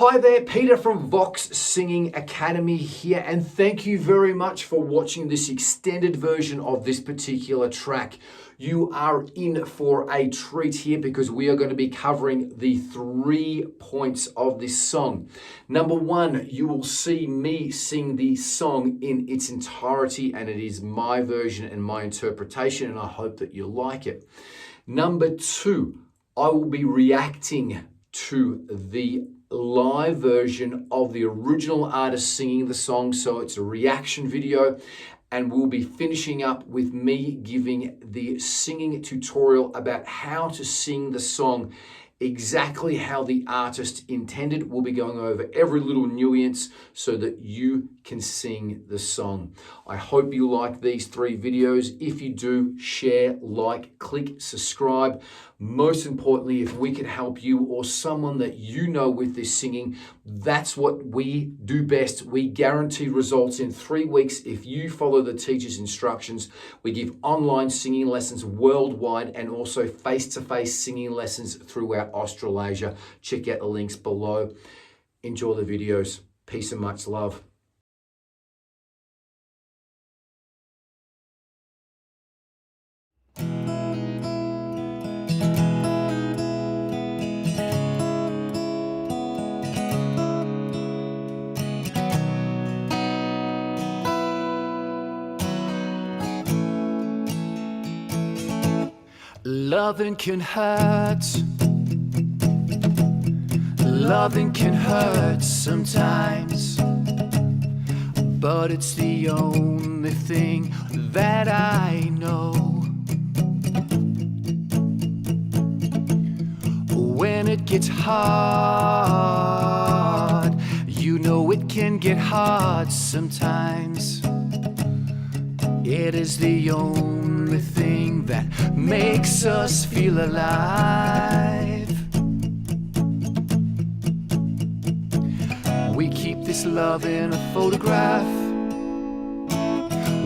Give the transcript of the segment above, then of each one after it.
Hi there, Peter from Vox Singing Academy here, and thank you very much for watching this extended version of this particular track. You are in for a treat here because we are going to be covering the 3 points of this song. Number one, you will see me sing the song in its entirety, and it is my version and my interpretation, and I hope that you like it. Number two, I will be reacting to the live version of the original artist singing the song, so it's a reaction video, and we'll be finishing up with me giving the singing tutorial about how to sing the song exactly how the artist intended. We'll be going over every little nuance so that you can sing the song. I hope you like these 3 videos. If you do, share, like, click, subscribe. Most importantly, if we can help you or someone that you know with this singing, that's what we do best. We guarantee results in 3 weeks if you follow the teacher's instructions. We give online singing lessons worldwide and also face-to-face singing lessons throughout Australasia. Check out the links below. Enjoy the videos. Peace and much love. Loving can hurt. Loving can hurt sometimes, but it's the only thing that I know. When it gets hard, you know it can get hard sometimes. It is the only thing that makes us feel alive. We keep this love in a photograph.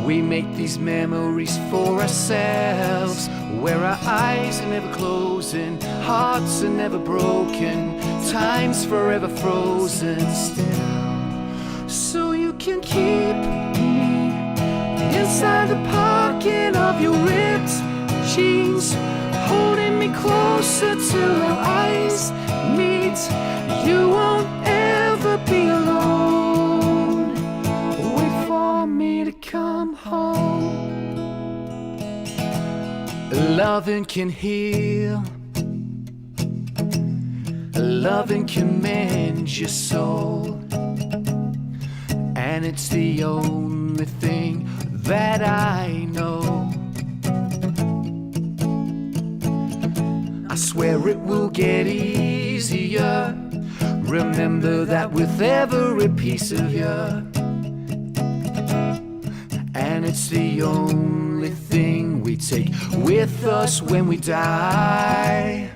We make these memories for ourselves, where our eyes are never closing, hearts are never broken, time's forever frozen still. So you can keep me inside the pocket of your ripped jeans, holding me closer till our eyes meet. You won't ever be alone. Wait for me to come home. Loving can heal. Loving can mend your soul, and it's the only thing that I know. I swear it will get easier. Remember that with every piece of you, and it's the only thing we take with us when we die.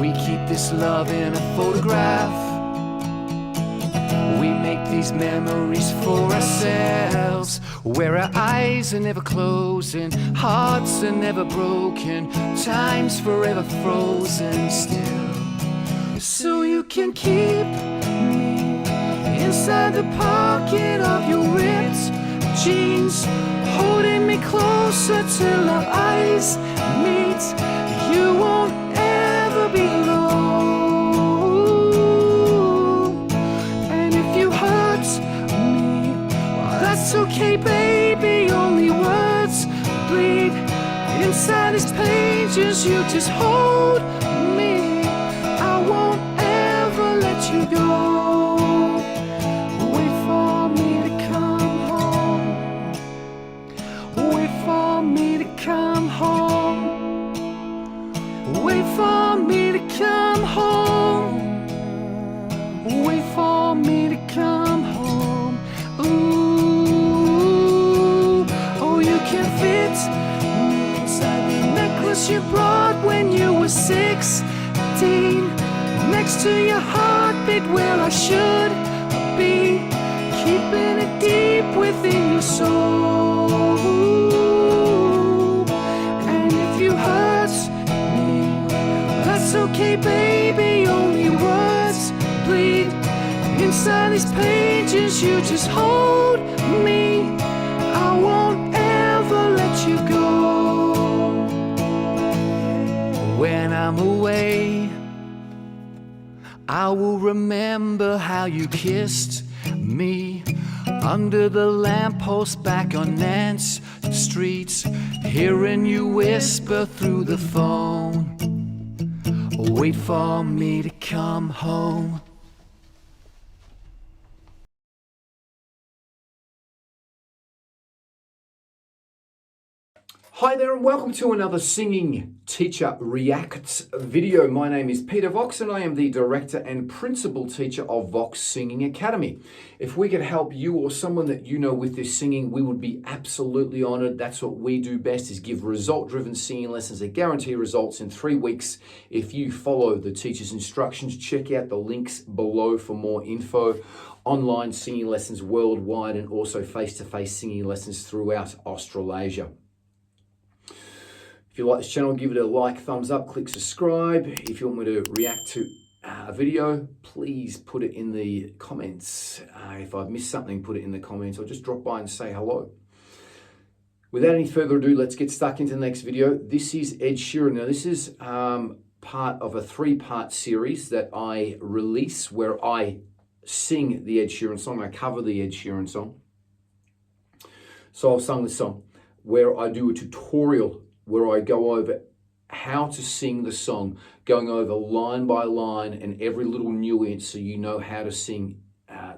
We keep this love in a photograph. We make these memories for ourselves, where our eyes are never closing, hearts are never broken, time's forever frozen still. So you can keep me inside the pocket of your ripped jeans, holding me closer till our eyes meet. You won't ever be alone. That's okay, baby, only words bleed inside these pages. You just hold me, I won't ever let you go. Wait for me to come home. Wait for me to come home. Wait for me to come home. Wait for me to come home. Ooh. You brought when you were 16, next to your heartbeat where I should be, keeping it deep within your soul. And if you hurt me, that's It's okay, baby, only words bleed inside these pages. You just hold me, I won't ever let you go. When I'm away, I will remember how you kissed me under the lamppost back on Nance Street, hearing you whisper through the phone, wait for me to come home. Hi there and welcome to another Singing Teacher Reacts video. My name is Peter Vox and I am the Director and Principal Teacher of Vox Singing Academy. If we could help you or someone that you know with this singing, we would be absolutely honoured. That's what we do best, is give result-driven singing lessons that guarantee results in 3 weeks. If you follow the teacher's instructions, check out the links below for more info. Online singing lessons worldwide and also face-to-face singing lessons throughout Australasia. If you like this channel, give it a like, thumbs up, click subscribe. If you want me to react to a video, please put it in the comments. If I've missed something, put it in the comments or just drop by and say hello. Without any further ado, let's get stuck into the next video. This is Ed Sheeran. Now, this is part of a 3-part series that I release where I sing the Ed Sheeran song. I cover the Ed Sheeran song. So I've sung this song where I do a tutorial where I go over how to sing the song, going over line by line and every little nuance so you know how to sing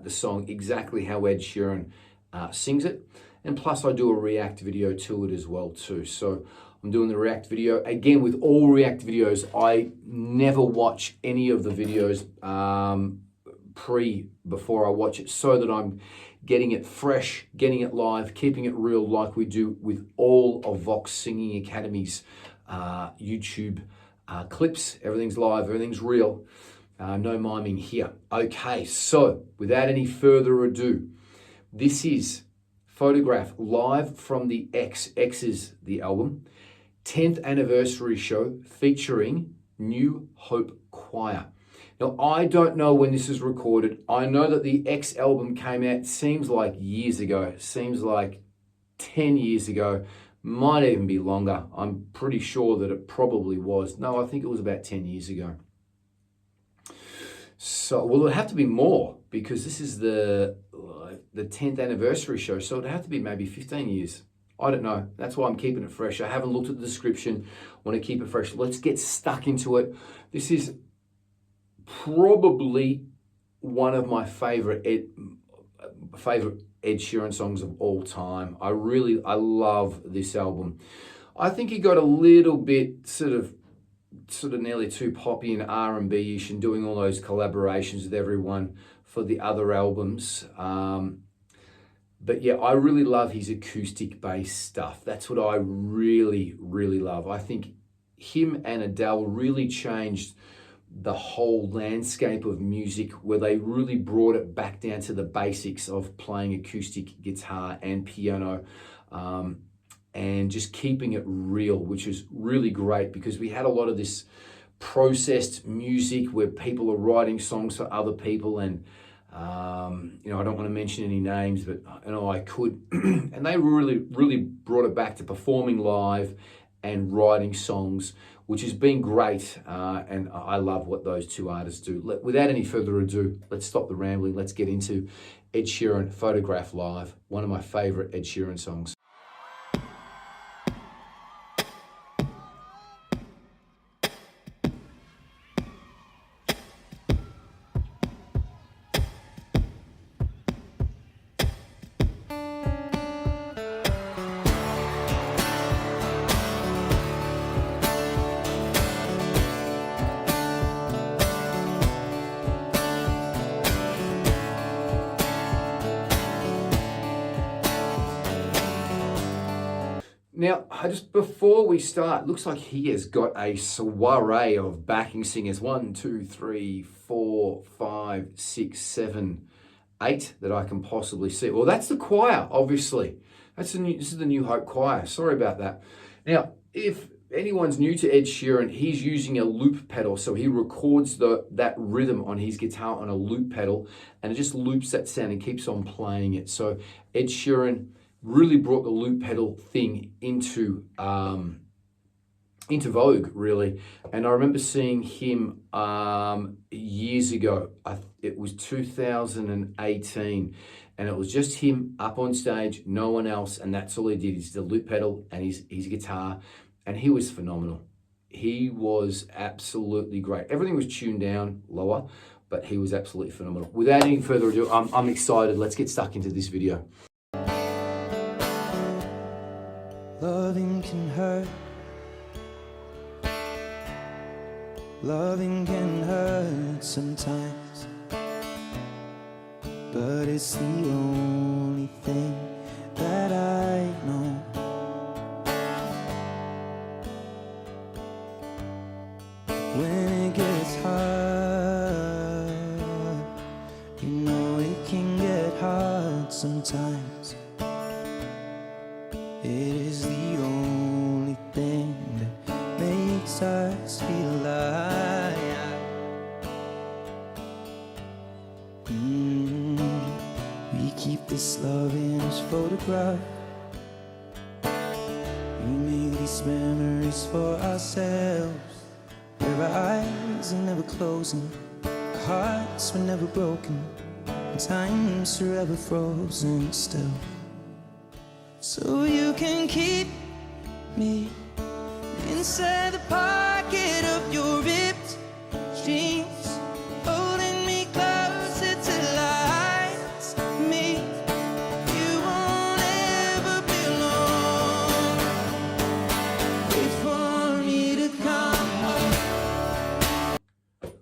the song exactly how Ed Sheeran sings it. And plus I do a react video to it as well too. So I'm doing the react video. Again, with all react videos, I never watch any of the videos before I watch it so that I'm getting it fresh, getting it live, keeping it real like we do with all of Vox Singing Academy's YouTube clips. Everything's live, everything's real, no miming here. Okay, so without any further ado, this is Photograph live from the X's the album, 10th anniversary show featuring New Hope Choir. Now, I don't know when this is recorded. I know that the X album came out, seems like years ago. It seems like 10 years ago. Might even be longer. I'm pretty sure that it probably was. No, I think it was about 10 years ago. So, well, it'd have to be more because this is the 10th anniversary show. So it'd have to be maybe 15 years. I don't know. That's why I'm keeping it fresh. I haven't looked at the description. I want to keep it fresh. Let's get stuck into it. This is probably one of my favorite Ed Sheeran songs of all time. I love this album. I think he got a little bit sort of nearly too poppy and R&B-ish and doing all those collaborations with everyone for the other albums. But yeah, I really love his acoustic-based stuff. That's what I really, really love. I think him and Adele really changed the whole landscape of music, where they really brought it back down to the basics of playing acoustic guitar and piano, and just keeping it real, which is really great because we had a lot of this processed music where people are writing songs for other people, and you know, I don't want to mention any names, but you know, I could. And they really brought it back to performing live and writing songs, which has been great, and I love what those two artists do. Without any further ado, let's stop the rambling. Let's get into Ed Sheeran, Photograph Live, one of my favorite Ed Sheeran songs. Now, just before we start, looks like he has got a soiree of backing singers. 1, 2, 3, 4, 5, 6, 7, 8 that I can possibly see. Well, that's the choir, obviously. This is the New Hope Choir. Sorry about that. Now, if anyone's new to Ed Sheeran, he's using a loop pedal. So he records that rhythm on his guitar on a loop pedal, and it just loops that sound and keeps on playing it. So Ed Sheeran really brought the loop pedal thing into vogue, really. And I remember seeing him years ago. It was 2018, and it was just him up on stage, no one else, and that's all he did. He's the loop pedal and his guitar, and he was phenomenal. He was absolutely great. Everything was tuned down lower, but he was absolutely phenomenal. Without any further ado, I'm excited. Let's get stuck into this video. Loving can hurt. Loving can hurt sometimes, but it's the only thing that I know. When it gets hard, you know it can get hard sometimes. It is the only thing that makes us feel alive. We keep this love in its photograph. We make these memories for ourselves, where our eyes are never closing, our hearts were never broken, and time's forever frozen still. So you can keep me inside the pocket of your ripped jeans, holding me closer till I meet. You won't ever be alone. Wait for me to come home.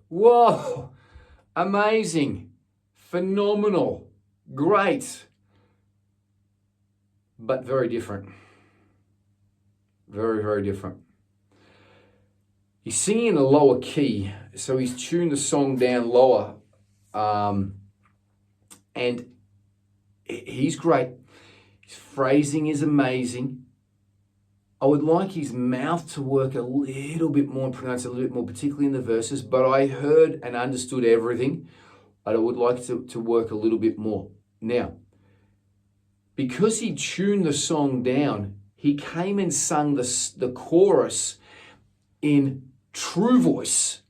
Whoa, amazing, phenomenal, great, but very different. Very, very different. He's singing in a lower key, so he's tuned the song down lower, and he's great. His phrasing is amazing. I would like his mouth to work a little bit more and pronounce a little bit more, particularly in the verses, but I heard and understood everything, but I would like to work a little bit more. Now, because he tuned the song down, he came and sung the chorus in true voice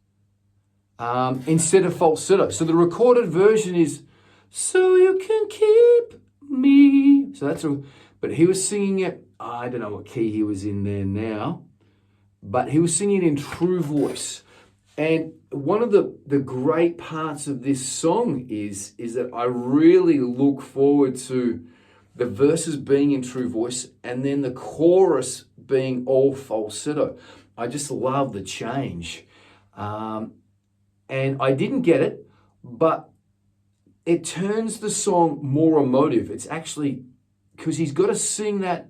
instead of falsetto. So the recorded version is, so you can keep me. So that's but he was singing it, I don't know what key he was in there now, but he was singing it in true voice. And one of the great parts of this song is that I really look forward to the verses being in true voice and then the chorus being all falsetto. I just love the change. And I didn't get it, but it turns the song more emotive. It's actually, because he's got to sing that,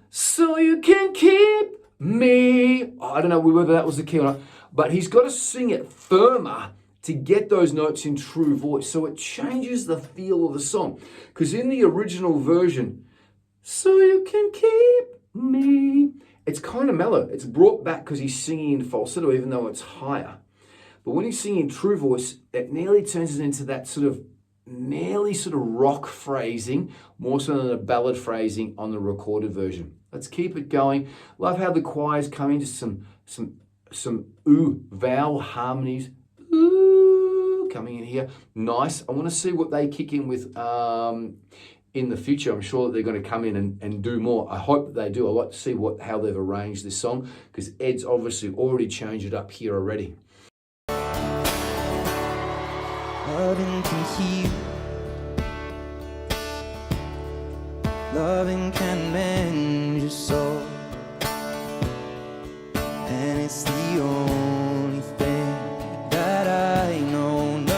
so you can keep me. I don't know whether that was the key or not, but he's got to sing it firmer to get those notes in true voice. So it changes the feel of the song. Because in the original version, so you can keep me, it's kind of mellow. It's brought back because he's singing in falsetto, even though it's higher. But when he's singing in true voice, it nearly turns it into that nearly rock phrasing, more so than a ballad phrasing on the recorded version. Let's keep it going. Love how the choir's coming to some ooh vowel harmonies. Ooh, coming in here. Nice. I want to see what they kick in with in the future. I'm sure that they're going to come in and do more. I hope that they do. I'd like to see how they've arranged this song, because Ed's obviously already changed it up here already. Loving can heal, loving can mend your soul, and it's the only thing that I know. No,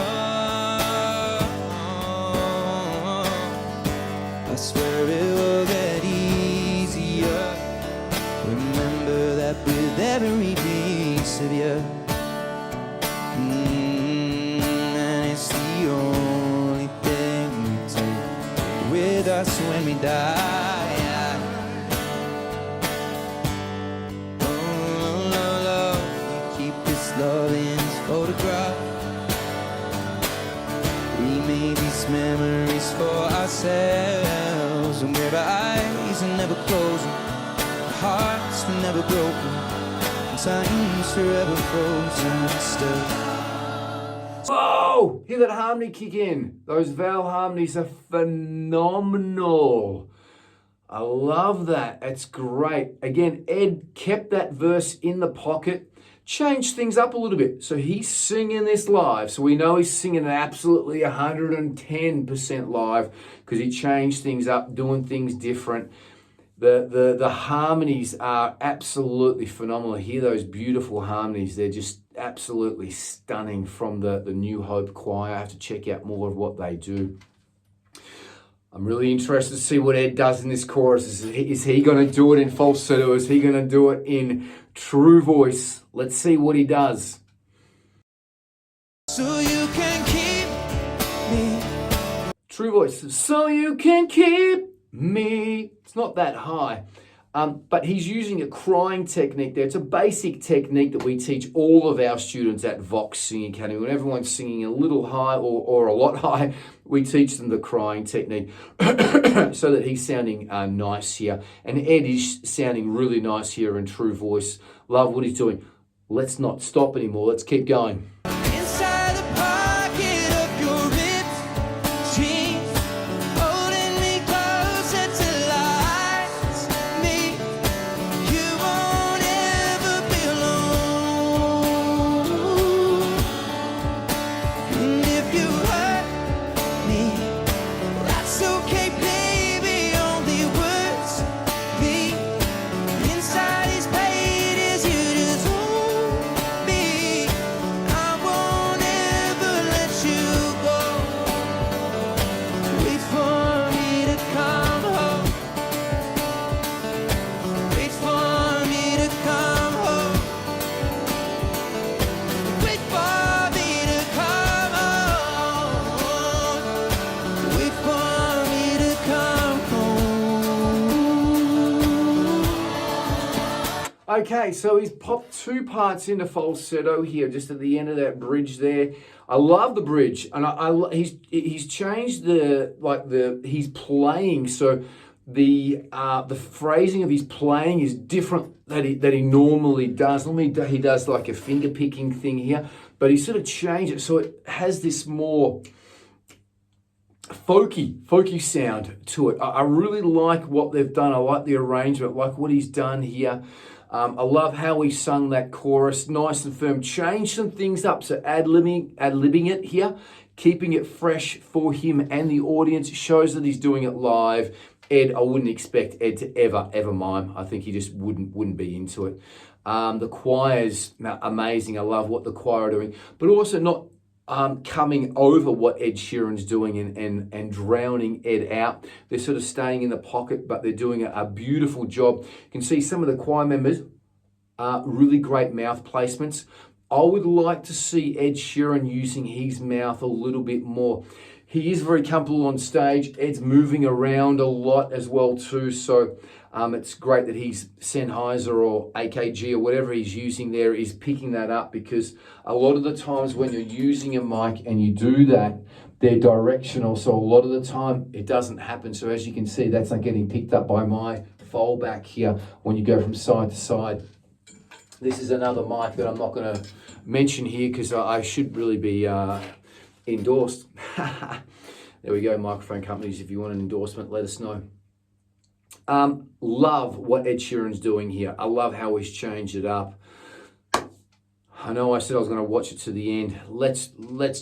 I swear it will get easier. Remember that with every piece of you. It's the only thing we take with us when we die. Oh, all in this photograph. We made these memories for ourselves, and where our eyes are never closing, our hearts are never broken, and time's forever frozen still. Whoa! Hear that harmony kick in. Those vowel harmonies are phenomenal. I love that. It's great. Again, Ed kept that verse in the pocket, changed things up a little bit. So he's singing this live. So we know he's singing absolutely 110% live because he changed things up, doing things different. The harmonies are absolutely phenomenal. Hear those beautiful harmonies. They're just absolutely stunning from the New Hope Choir. I have to check out more of what they do. I'm really interested to see what Ed does in this chorus. Is he going to do it in falsetto? Is he going to do it in true voice? Let's see what he does. So you can keep me. True voice. So you can keep me. It's not that high. But he's using a crying technique there. It's a basic technique that we teach all of our students at Vox Singing Academy. When everyone's singing a little high or a lot high, we teach them the crying technique so that he's sounding nice here. And Ed is sounding really nice here in true voice. Love what he's doing. Let's not stop anymore. Let's keep going. Inside the pocket of your ripped jeans, holding me closer till I me. You won't ever be alone. And if you hurt me, that's okay, baby. Only words be inside these pages. You just hold me. I won't ever let you go. Wait for me to come home. Wait for me to come home. Wait for me to come home. Wait for me to come home. Okay, so he's popped two parts into falsetto here, just at the end of that bridge there. I love the bridge, and he's changed he's playing, so the phrasing of his playing is different that he normally does. Normally he does like a finger picking thing here, but he sort of changed it so it has this more folky sound to it. I really like what they've done. I like the arrangement, I like what he's done here. I love how he sung that chorus, nice and firm. Changed some things up, so ad-libbing it here, keeping it fresh for him and the audience, shows that he's doing it live. Ed, I wouldn't expect Ed to ever mime. I think he just wouldn't be into it. The choir's amazing. I love what the choir are doing, but also not coming over what Ed Sheeran's doing and drowning Ed out. They're sort of staying in the pocket, but they're doing a beautiful job. You can see some of the choir members, really great mouth placements. I would like to see Ed Sheeran using his mouth a little bit more. He is very comfortable on stage. Ed's moving around a lot as well too, so it's great that he's Sennheiser or AKG or whatever he's using there is picking that up, because a lot of the times when you're using a mic and you do that, they're directional, so a lot of the time it doesn't happen. So as you can see, that's not getting picked up by my fold back here when you go from side to side. This is another mic that I'm not going to mention here because I should really be endorsed. There we go, microphone companies. If you want an endorsement, let us know. Love what Ed Sheeran's doing here. I love how he's changed it up. I know I said I was going to watch it to the end. Let's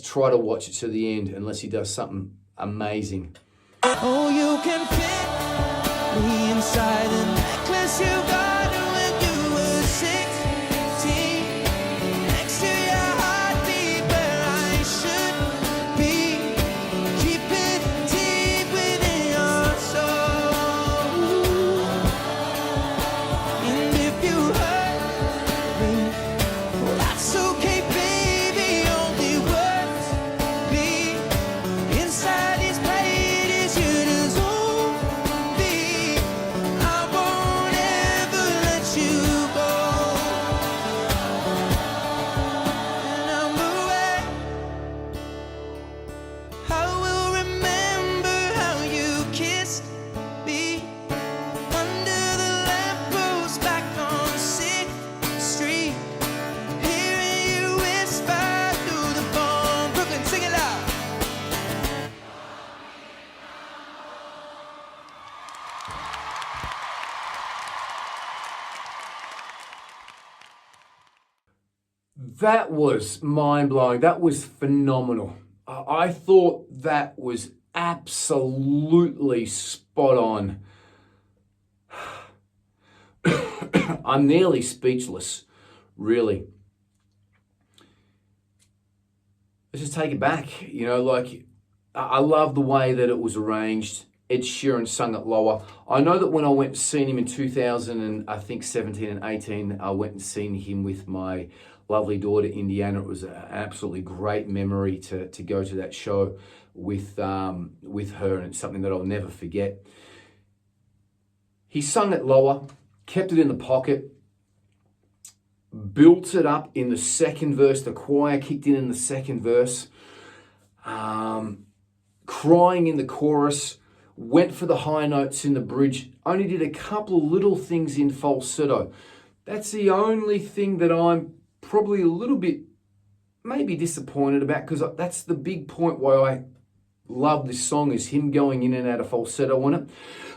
try to watch it to the end unless he does something amazing. Oh, you can fit me inside the necklace you got when you were 16. Next to your heartbeat where I should be. Keep it deep within your soul. And if you hurt me, well, that's okay, baby. Only words be inside these pages. You just hold me. I won't ever That was mind-blowing. That was phenomenal. I thought that was absolutely spot on. I'm nearly speechless, really. Let's just take it back. You know, like, I love the way that it was arranged. Ed Sheeran sung it lower. I know that when I went and seen him in 2017 and 18, I went and seen him with my lovely daughter, Indiana. It was an absolutely great memory to go to that show with her, and it's something that I'll never forget. He sung it lower, kept it in the pocket, built it up in the second verse. The choir kicked in the second verse, crying in the chorus, went for the high notes in the bridge, only did a couple of little things in falsetto. That's the only thing that I'm probably a little bit maybe disappointed about, because that's the big point why I love this song, is him going in and out of falsetto on it.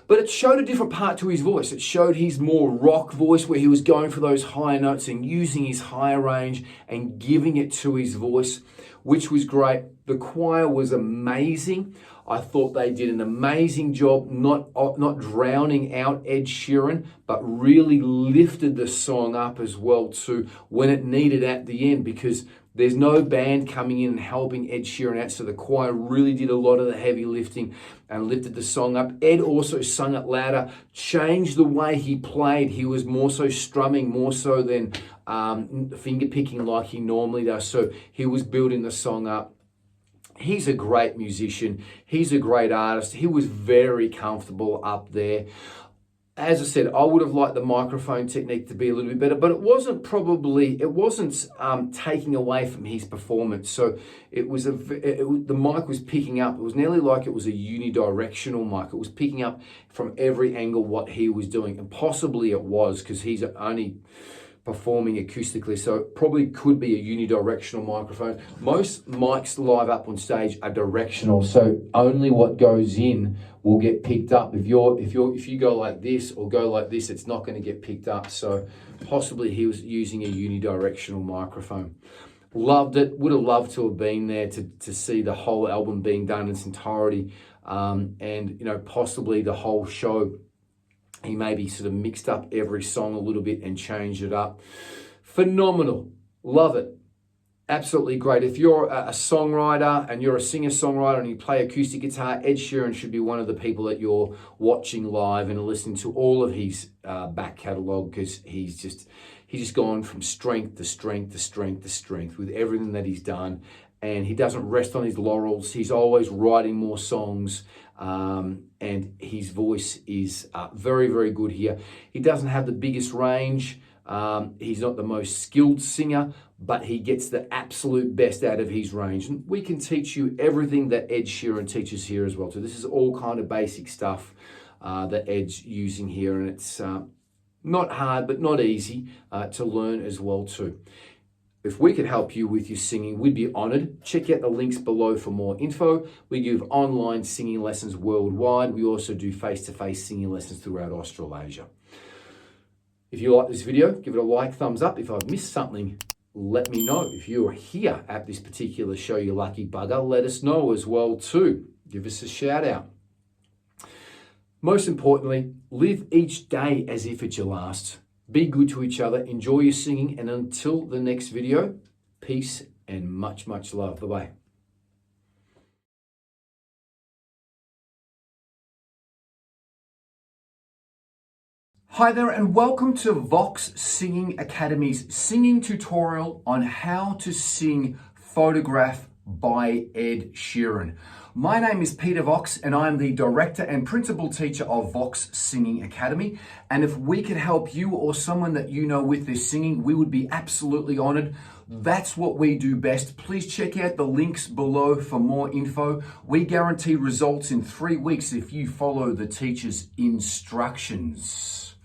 But it showed a different part to his voice. It showed his more rock voice, where he was going for those higher notes and using his higher range and giving it to his voice, which was great. The choir was amazing. I thought they did an amazing job, not drowning out Ed Sheeran, but really lifted the song up as well too when it needed at the end, because there's no band coming in and helping Ed Sheeran out, so the choir really did a lot of the heavy lifting and lifted the song up. Ed also sung it louder, changed the way he played. He was more so strumming, more so than finger picking like he normally does, so he was building the song up. He's a great musician. He's a great artist. He was very comfortable up there. As I said, I would have liked the microphone technique to be a little bit better, but it wasn't taking away from his performance. So the mic was picking up. It was nearly like it was a unidirectional mic. It was picking up from every angle what he was doing, and possibly it was, because he's only performing acoustically, so it probably could be a unidirectional microphone. Most mics live up on stage are directional, so only what goes in will get picked up. If you go like this or go like this, it's not going to get picked up. So possibly he was using a unidirectional microphone. Loved it. Would have loved to have been there to see the whole album being done in its entirety, and possibly the whole show. He maybe sort of mixed up every song a little bit and changed it up. Phenomenal. Love it. Absolutely great. If you're a songwriter and you're a singer-songwriter and you play acoustic guitar, Ed Sheeran should be one of the people that you're watching live and listening to all of his back catalogue, because he's just gone from strength to strength to strength to strength with everything that he's done. And he doesn't rest on his laurels. He's always writing more songs. And his voice is very, very good here. He doesn't have the biggest range. He's not the most skilled singer, but he gets the absolute best out of his range. And we can teach you everything that Ed Sheeran teaches here as well. So this is all kind of basic stuff that Ed's using here. And it's not hard, but not easy to learn as well too. If we could help you with your singing, we'd be honoured. Check out the links below for more info. We give online singing lessons worldwide. We also do face-to-face singing lessons throughout Australasia. If you like this video, give it a like, thumbs up. If I've missed something, let me know. If you're here at this particular show, you lucky bugger, let us know as well too. Give us a shout out. Most importantly, live each day as if it's your last. Be good to each other, enjoy your singing, and until the next video, peace and much, much love. Bye-bye. Hi there, and welcome to Vox Singing Academy's singing tutorial on how to sing Photograph by Ed Sheeran. My name is Peter Vox, and I am the director and principal teacher of Vox Singing Academy. And if we could help you or someone that you know with their singing, we would be absolutely honored. That's what we do best. Please check out the links below for more info. We guarantee results in 3 weeks if you follow the teacher's instructions.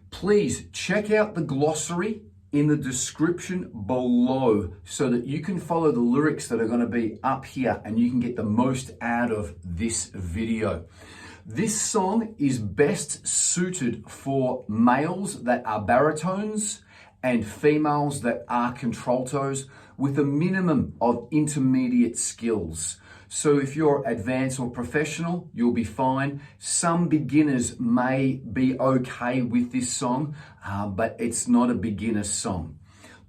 Please check out the glossary in the description below so that you can follow the lyrics that are going to be up here and you can get the most out of this video. This song is best suited for males that are baritones and females that are contraltos with a minimum of intermediate skills. So if you're advanced or professional, you'll be fine. Some beginners may be okay with this song, but it's not a beginner song.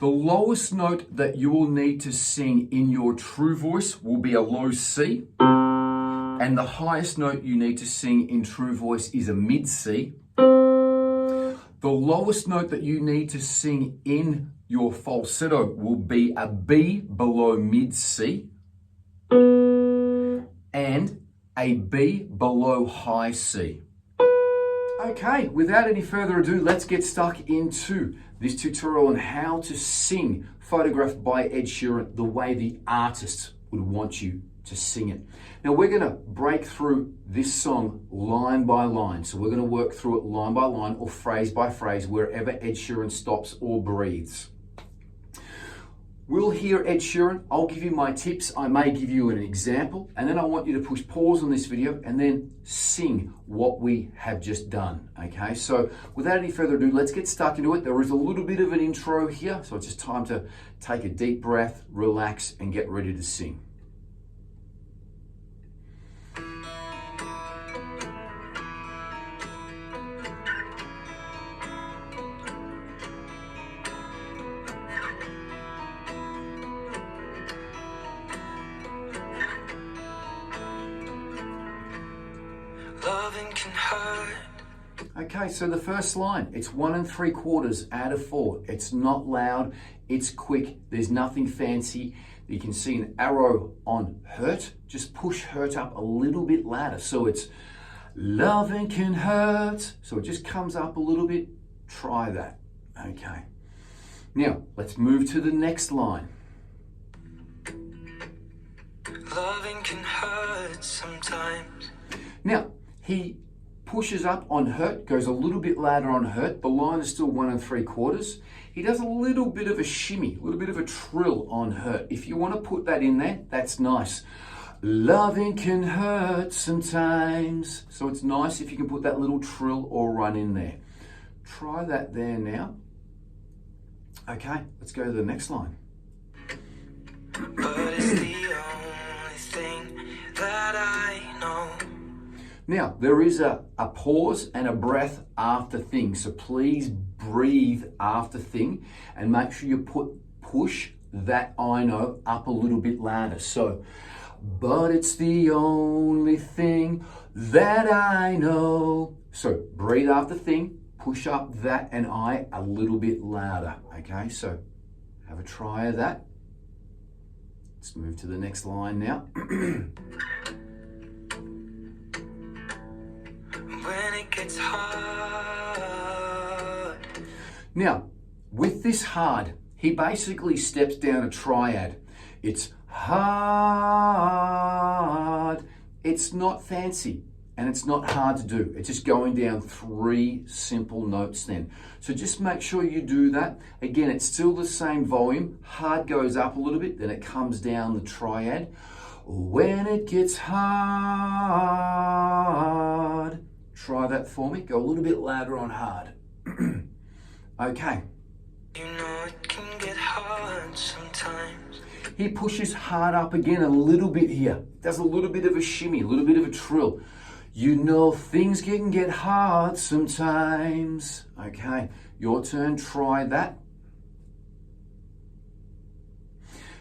The lowest note that you will need to sing in your true voice will be a low C. And the highest note you need to sing in true voice is a mid C. The lowest note that you need to sing in your falsetto will be a B below mid C. And a B below high C. Okay, without any further ado, let's get stuck into this tutorial on how to sing Photographed by Ed Sheeran the way the artist would want you to sing it. Now we're going to break through this song line by line. So we're going to work through it line by line or phrase by phrase wherever Ed Sheeran stops or breathes. We'll hear Ed Sheeran. I'll give you my tips. I may give you an example, and then I want you to push pause on this video and then sing what we have just done. Okay, so without any further ado, let's get stuck into it. There is a little bit of an intro here, so it's just time to take a deep breath, relax, and get ready to sing. Loving can hurt. Okay, so the first line, it's 1 3/4 out of 4. It's not loud, it's quick, there's nothing fancy. You can see an arrow on hurt. Just push hurt up a little bit louder. So it's loving can hurt. So it just comes up a little bit. Try that. Okay. Now, let's move to the next line. Loving can hurt sometimes. Now, he pushes up on hurt, goes a little bit louder on hurt. The line is still 1 3/4. He does a little bit of a shimmy, a little bit of a trill on hurt. If you want to put that in there, that's nice. Loving can hurt sometimes. So it's nice if you can put that little trill or run in there. Try that there now. Okay, let's go to the next line. But it's the only thing that I know. Now, there is a pause and a breath after thing, so please breathe after thing and make sure you push that I know up a little bit louder. So, but it's the only thing that I know. So, breathe after thing, push up that and I a little bit louder, okay? So, have a try of that. Let's move to the next line now. When it gets hard. Now, with this hard, he basically steps down a triad. It's hard. It's not fancy and it's not hard to do. It's just going down 3 simple notes then. So just make sure you do that. Again, it's still the same volume. Hard goes up a little bit, then it comes down the triad. When it gets hard. Try that for me. Go a little bit louder on hard. Okay. You know it can get hard sometimes. He pushes hard up again a little bit here. Does a little bit of a shimmy, a little bit of a trill. You know things can get hard sometimes. Okay, your turn. Try that.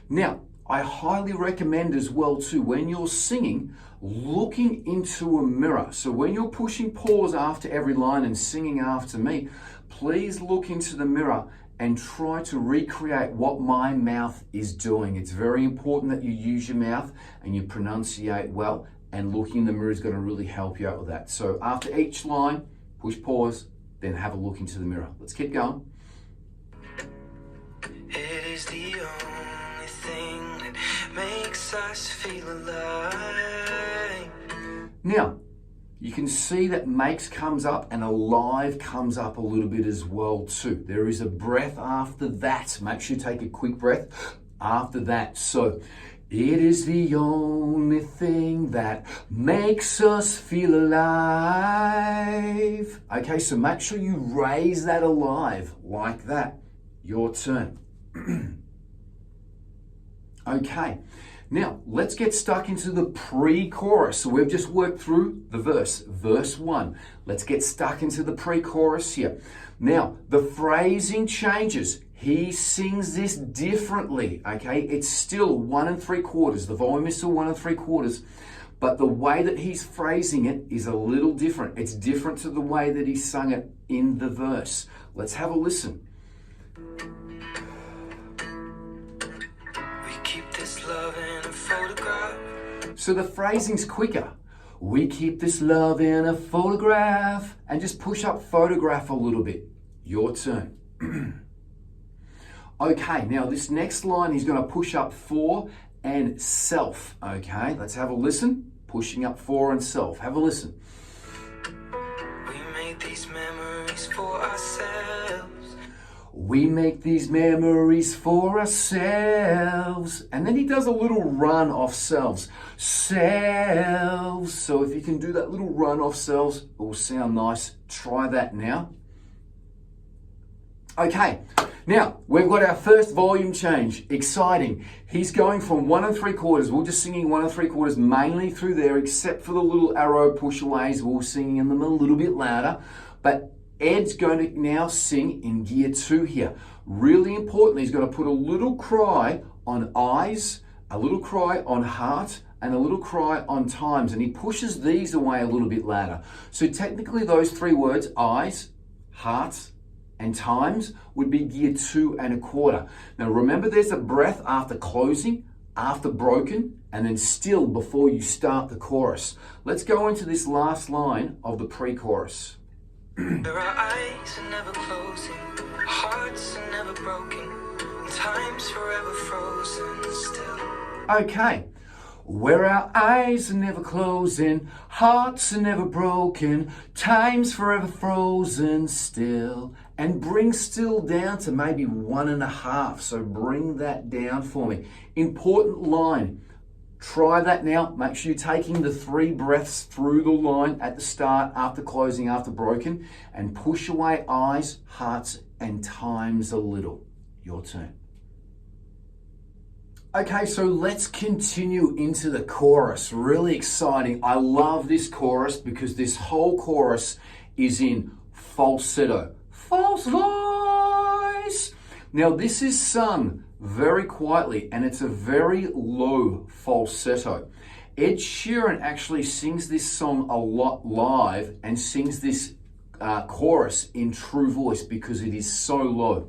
Now, I highly recommend as well too, when you're singing, looking into a mirror. So when you're pushing pause after every line and singing after me, please look into the mirror and try to recreate what my mouth is doing. It's very important that you use your mouth and you pronunciate well, and looking in the mirror is going to really help you out with that. So after each line, push pause, then have a look into the mirror. Let's keep going. It is the only thing that makes us feel alive. Now, you can see that makes comes up and alive comes up a little bit as well too. There is a breath after that. Make sure you take a quick breath after that. So, it is the only thing that makes us feel alive. Okay, so make sure you raise that alive like that. Your turn. Okay, now let's get stuck into the pre-chorus. So we've just worked through the verse 1. Let's get stuck into the pre-chorus here. Now, the phrasing changes. He sings this differently, okay? It's still 1 3/4. The volume is still 1 3/4. But the way that he's phrasing it is a little different. It's different to the way that he sung it in the verse. Let's have a listen. We keep this love in a photograph. So the phrasing's quicker. We keep this love in a photograph. And just push up photograph a little bit. Your turn. Okay, now this next line he's going to push up for and self. Okay, let's have a listen. Pushing up for and self. Have a listen. We make these memories for ourselves. We make these memories for ourselves. And then he does a little run off selves. Selves. So if you can do that little run off selves, it will sound nice. Try that now. Okay, now we've got our first volume change. Exciting. He's going from 1 3/4. We're just singing 1 3/4 mainly through there, except for the little arrow pushaways. We're singing them a little bit louder. But Ed's going to now sing in gear 2 here. Really important, he's going to put a little cry on eyes, a little cry on heart, and a little cry on times. And he pushes these away a little bit louder. So technically those 3 words, eyes, heart, and times, would be gear 2 1/4. Now remember, there's a breath after closing, after broken, and then still before you start the chorus. Let's go into this last line of the pre-chorus. Where our eyes are never closing, hearts are never broken, and time's forever frozen still. Okay. Where our eyes are never closing, hearts are never broken, time's forever frozen still. And bring still down to maybe 1 1/2. So bring that down for me. Important line. Try that now. Make sure you're taking the 3 breaths through the line at the start, after closing, after broken, and push away eyes, hearts, and times a little. Your turn. Okay, so let's continue into the chorus. Really exciting. I love this chorus because this whole chorus is in falsetto. False voice. Now this is sung very quietly and it's a very low falsetto. Ed Sheeran actually sings this song a lot live and sings this chorus in true voice because it is so low.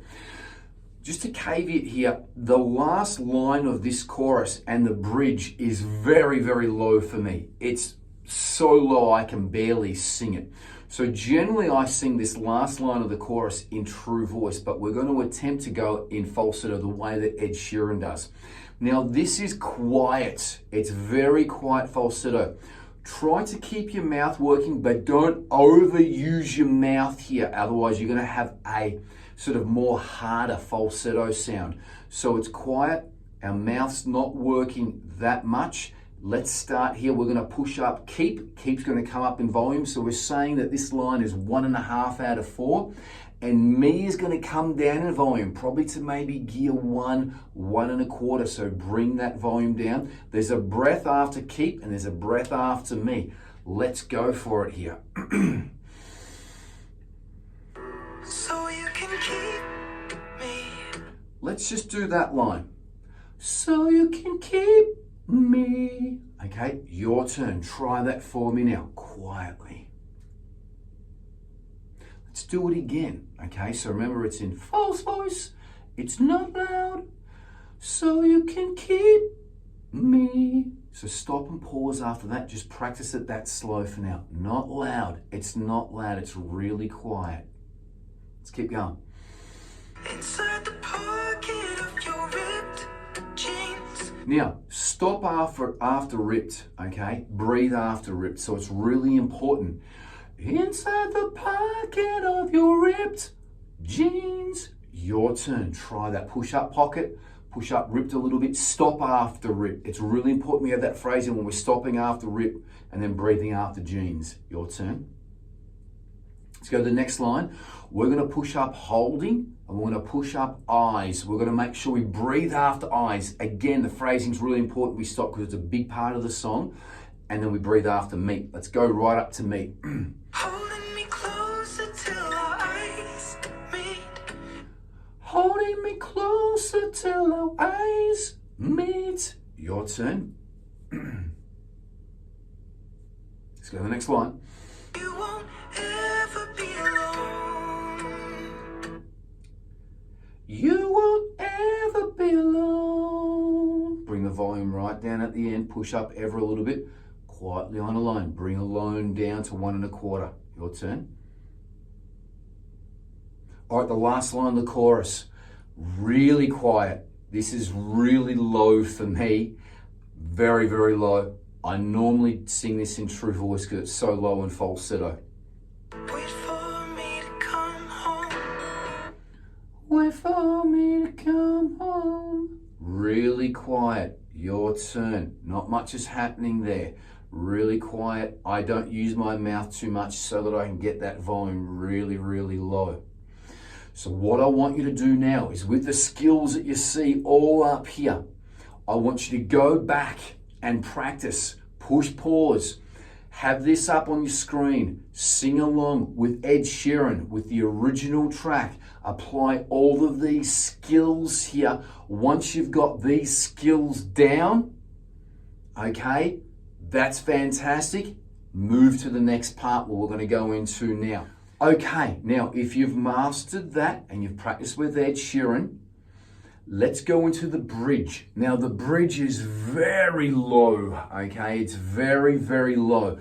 Just a caveat here, the last line of this chorus and the bridge is very, very low for me. It's so low I can barely sing it. So generally I sing this last line of the chorus in true voice, but we're going to attempt to go in falsetto the way that Ed Sheeran does. Now this is quiet. It's very quiet falsetto. Try to keep your mouth working, but don't overuse your mouth here. Otherwise you're going to have a sort of more harder falsetto sound. So it's quiet, our mouth's not working that much. Let's start here. We're going to push up keep's going to come up in volume. So we're saying that this line is 1 1/2 out of 4, and me is going to come down in volume, probably to maybe gear 1, 1 1/4. So bring that volume down. There's a breath after keep and there's a breath after me. Let's go for it here. So you can keep me. Let's just do that line. So you can keep me. Okay, your turn. Try that for me now, quietly. Let's do it again. Okay, so remember it's in false voice. It's not loud. So you can keep me. So stop and pause after that. Just practice it that slow for now. Not loud. It's not loud. It's really quiet. Let's keep going. Inside the pocket of your ripped jeans. Now, stop after ripped, okay? Breathe after ripped. So it's really important. Inside the pocket of your ripped jeans. Your turn. Try that. Push up pocket, push up ripped a little bit. Stop after ripped. It's really important we have that phrasing when we're stopping after ripped and then breathing after jeans. Your turn. Let's go to the next line. We're going to push up holding, and we're going to push up eyes. We're going to make sure we breathe after eyes. Again, the phrasing is really important. We stop because it's a big part of the song, and then we breathe after me. Let's go right up to me. Holding me closer till our eyes meet. Holding me closer till our eyes meet. Your turn. Let's go to the next line. You won't ever be alone. You won't ever be alone. Bring the volume right down at the end. Push up ever a little bit. Quietly on alone. Bring alone down to 1 1/4. Your turn. All right, the last line of the chorus. Really quiet. This is really low for me. Very, very low. I normally sing this in true voice because it's so low and falsetto. Wait for me to come home. Wait for me to come home. Really quiet. Your turn. Not much is happening there. Really quiet. I don't use my mouth too much so that I can get that volume really, really low. So what I want you to do now is, with the skills that you see all up here, I want you to go back and practice. Push pause. Have this up on your screen. Sing along with Ed Sheeran with the original track. Apply all of these skills here. Once you've got these skills down, okay, that's fantastic. Move to the next part where we're going to go into now. Okay, now if you've mastered that and you've practiced with Ed Sheeran, let's go into the bridge. Now the bridge is very low, okay? It's very, very low.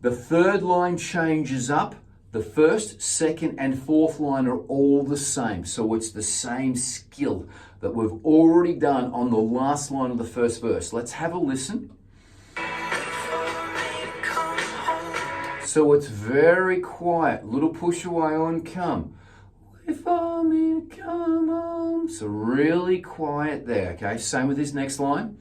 The third line changes up. The first, second, and fourth line are all the same. So it's the same skill that we've already done on the last line of the first verse. Let's have a listen. So it's very quiet. Little push away on come. Wait for me to come home. So really quiet there, okay? Same with this next line.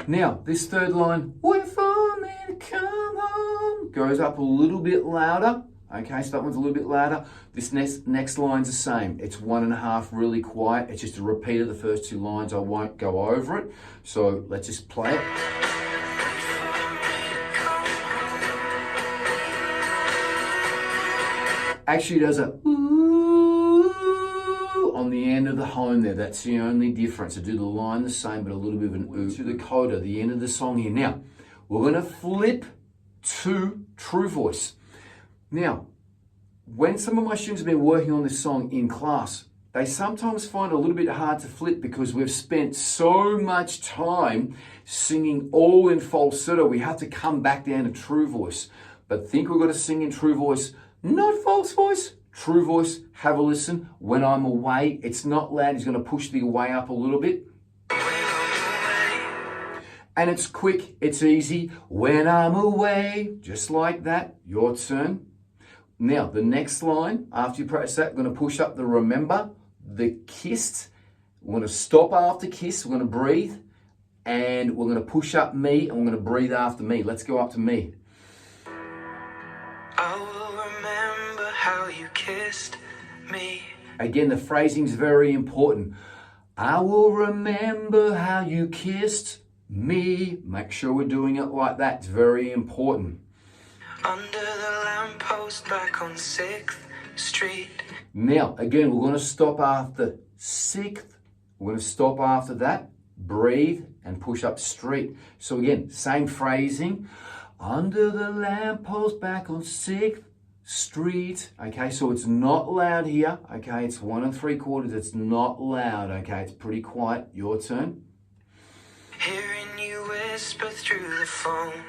Now, this third line, wait for me to come home, goes up a little bit louder. Okay, so that one's a little bit louder. This next line's the same. It's 1 1/2 really quiet. It's just a repeat of the first 2 lines. I won't go over it. So let's just play it. Actually, it does a ooh on the end of the home there. That's the only difference. I do the line the same, but a little bit of an ooh to the coda, the end of the song here. Now, we're going to flip to true voice. Now, when some of my students have been working on this song in class, they sometimes find it a little bit hard to flip because we've spent so much time singing all in falsetto. We have to come back down to true voice. But think we've got to sing in true voice, not false voice. True voice, have a listen. When I'm away, it's not loud. He's going to push the away up a little bit. And it's quick, it's easy. When I'm away, just like that. Your turn. Now, the next line, after you practice that, we're going to push up the remember, the kissed. We're going to stop after kiss. We're going to breathe. And we're going to push up me, and we're going to breathe after me. Let's go up to me. I will remember how you kissed me. Again, the phrasing is very important. I will remember how you kissed me. Make sure we're doing it like that. It's very important. Under the lamppost back on 6th Street. Now, again, we're going to stop after 6th. We're going to stop after that, breathe, and push up street. So again, same phrasing. Under the lamppost back on 6th Street. Okay, so it's not loud here. Okay, it's 1 3/4. It's not loud. Okay, it's pretty quiet. Your turn. Hearing you whisper through the phone.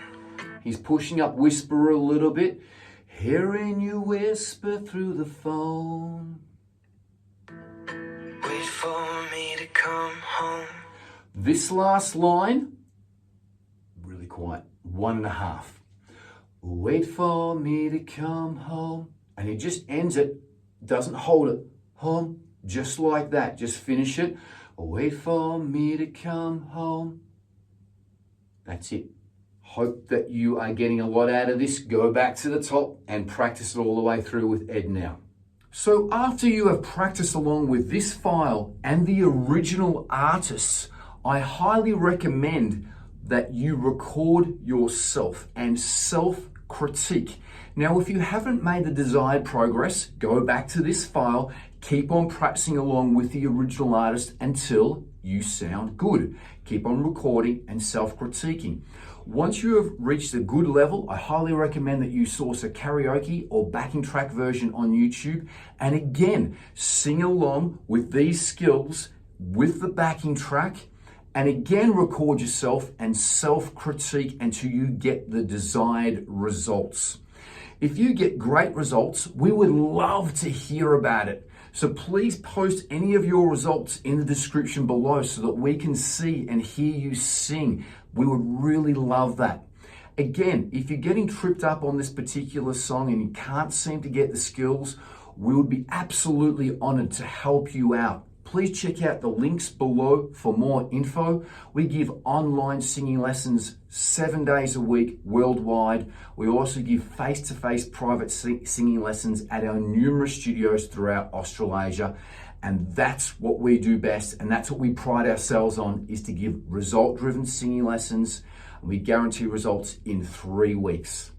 He's pushing up whisper a little bit. Hearing you whisper through the phone. Wait for me to come home. This last line, really quiet, 1 1/2. Wait for me to come home. And he just ends it, doesn't hold it. Home, just like that. Just finish it. Wait for me to come home. That's it. Hope that you are getting a lot out of this. Go back to the top and practice it all the way through with Ed now. So after you have practiced along with this file and the original artists, I highly recommend that you record yourself and self-critique. Now, if you haven't made the desired progress, go back to this file, keep on practicing along with the original artist until you sound good. Keep on recording and self-critiquing. Once you have reached a good level, I highly recommend that you source a karaoke or backing track version on YouTube. And again, sing along with these skills with the backing track. And again, record yourself and self-critique until you get the desired results. If you get great results, we would love to hear about it. So please post any of your results in the description below so that we can see and hear you sing. We would really love that. Again, if you're getting tripped up on this particular song and you can't seem to get the skills, we would be absolutely honored to help you out. Please check out the links below for more info. We give online singing lessons 7 days a week worldwide. We also give face-to-face private singing lessons at our numerous studios throughout Australasia. And that's what we do best. And that's what we pride ourselves on, is to give result-driven singing lessons. And we guarantee results in 3 weeks.